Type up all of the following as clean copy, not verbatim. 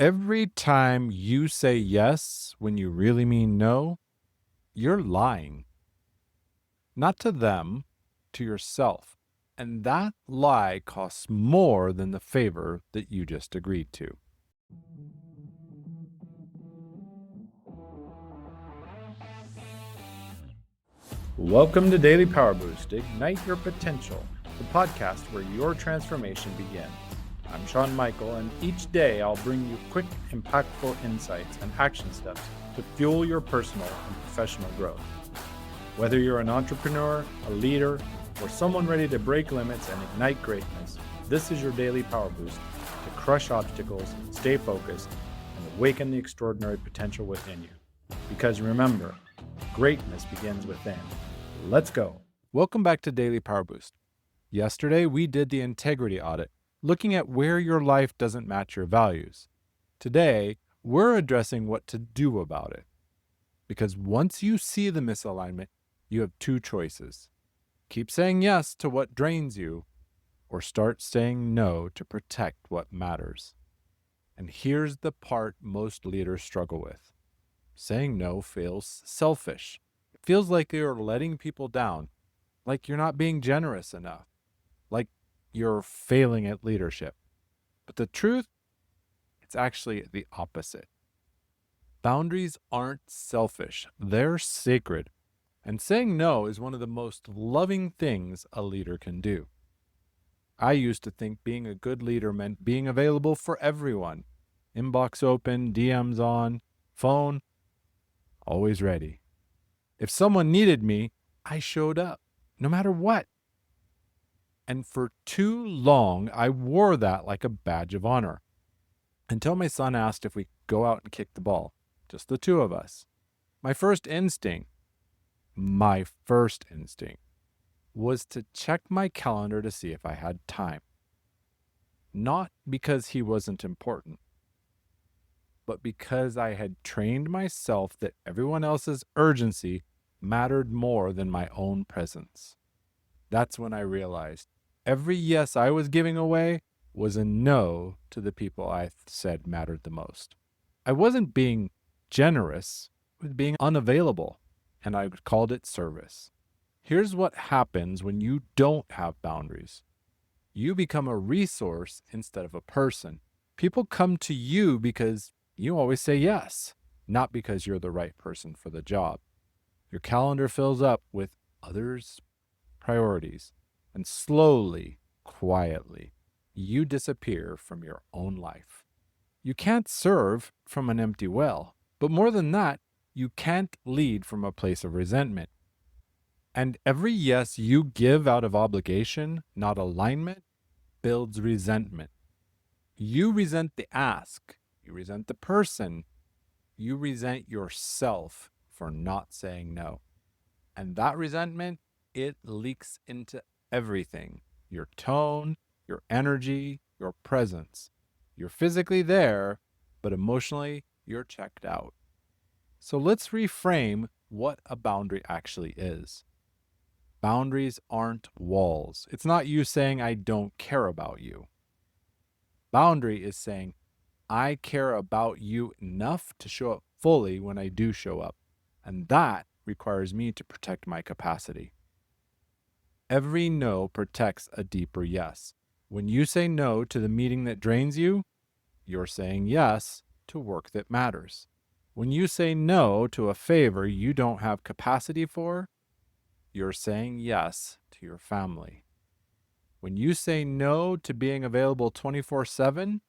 Every time you say yes when you really mean no, you're lying, not to them, to yourself. And that lie costs more than the favor that you just agreed to. Welcome to Daily Power Boost, Ignite Your Potential, the podcast where your transformation begins. I'm Shawn Michael, and each day I'll bring you quick, impactful insights and action steps to fuel your personal and professional growth. Whether you're an entrepreneur, a leader, or someone ready to break limits and ignite greatness, this is your daily power boost to crush obstacles, stay focused, and awaken the extraordinary potential within you. Because remember, greatness begins within. Let's go. Welcome back to Daily Power Boost. Yesterday, we did the Integrity Audit, looking at where your life doesn't match your values. Today, we're addressing what to do about it. Because once you see the misalignment, you have two choices. Keep saying yes to what drains you, or start saying no to protect what matters. And here's the part most leaders struggle with. Saying no feels selfish. It feels like you're letting people down, like you're not being generous enough, like you're failing at leadership. But the truth, it's actually the opposite. Boundaries aren't selfish, they're sacred. And saying no is one of the most loving things a leader can do. I used to think being a good leader meant being available for everyone. Inbox open, DMs on, phone, always ready. If someone needed me, I showed up, no matter what. And for too long, I wore that like a badge of honor. Until my son asked if we could go out and kick the ball, just the two of us. My first instinct was to check my calendar to see if I had time. Not because he wasn't important, but because I had trained myself that everyone else's urgency mattered more than my own presence. That's when I realized every yes I was giving away was a no to the people I said mattered the most. I wasn't being generous, I was being unavailable, and I called it service. Here's what happens when you don't have boundaries. You become a resource instead of a person. People come to you because you always say yes, not because you're the right person for the job. Your calendar fills up with others' priorities, and slowly, quietly, you disappear from your own life. You can't serve from an empty well, but more than that, you can't lead from a place of resentment. And every yes you give out of obligation, not alignment, builds resentment. You resent the ask, you resent the person, you resent yourself for not saying no. And that resentment, it leaks into everything. Your tone, your energy, your presence. You're physically there, but emotionally, you're checked out. So let's reframe what a boundary actually is. Boundaries aren't walls. It's not you saying, I don't care about you. Boundary is saying, I care about you enough to show up fully when I do show up. And that requires me to protect my capacity. Every no protects a deeper yes. When you say no to the meeting that drains you, you're saying yes to work that matters. When you say no to a favor you don't have capacity for, you're saying yes to your family. When you say no to being available 24/7,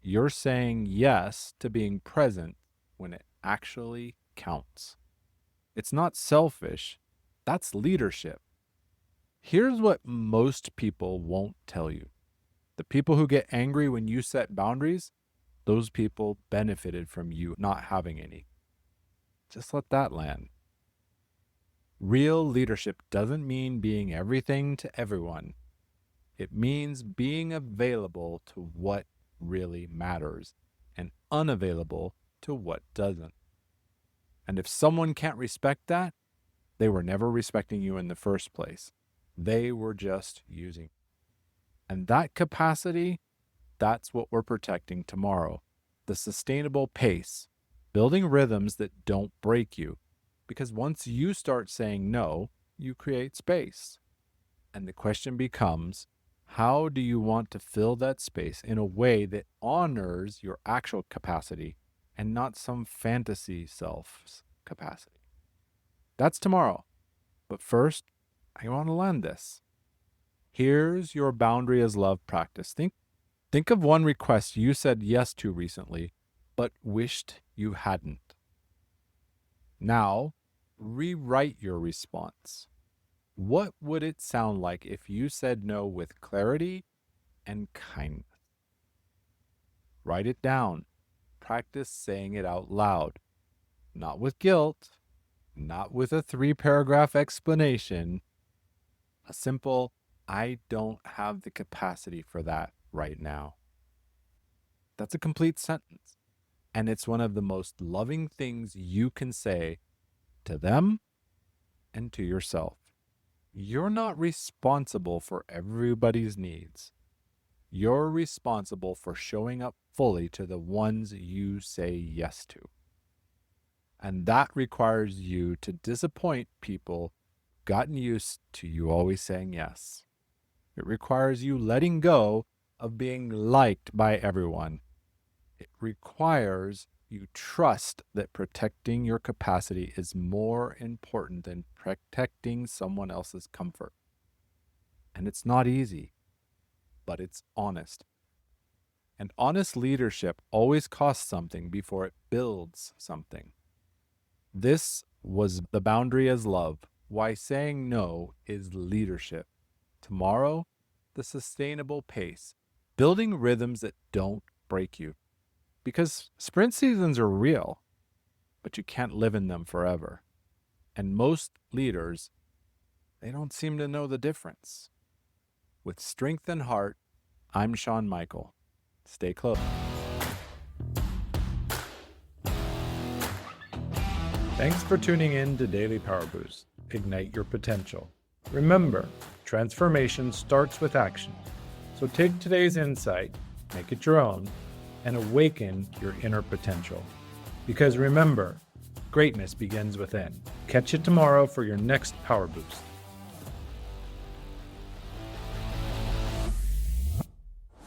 you're saying yes to being present when it actually counts. It's not selfish, that's leadership. Here's what most people won't tell you. The people who get angry when you set boundaries, those people benefited from you not having any. Just let that land. Real leadership doesn't mean being everything to everyone. It means being available to what really matters and unavailable to what doesn't. And if someone can't respect that, they were never respecting you in the first place. They were just using. And that capacity, that's what we're protecting tomorrow. the sustainable pace, building rhythms that don't break you. Because once you start saying no, you create space. And the question becomes, how do you want to fill that space in a way that honors your actual capacity and not some fantasy self's capacity? That's tomorrow. But first, I want to land this. Here's your boundary as love practice. Think of one request you said yes to recently, but wished you hadn't. Now, rewrite your response. What would it sound like if you said no with clarity and kindness? Write it down. Practice saying it out loud. Not with guilt, not with a 3-paragraph explanation. A simple, I don't have the capacity for that right now. That's a complete sentence. And it's one of the most loving things you can say to them and to yourself. You're not responsible for everybody's needs. You're responsible for showing up fully to the ones you say yes to. And that requires you to disappoint people who've gotten used to you always saying yes. It requires you letting go of being liked by everyone. It requires you trust that protecting your capacity is more important than protecting someone else's comfort. And it's not easy, but it's honest. And honest leadership always costs something before it builds something. This was the boundary as love, why saying no is leadership. Tomorrow, the sustainable pace, building rhythms that don't break you. Because sprint seasons are real, but you can't live in them forever. And most leaders, they don't seem to know the difference. With strength and heart, I'm Shawn Michael. Stay close. Thanks for tuning in to Daily Power Boost. Ignite your potential. Remember, transformation starts with action. So take today's insight, make it your own, and awaken your inner potential. Because remember, greatness begins within. Catch you tomorrow for your next Power Boost.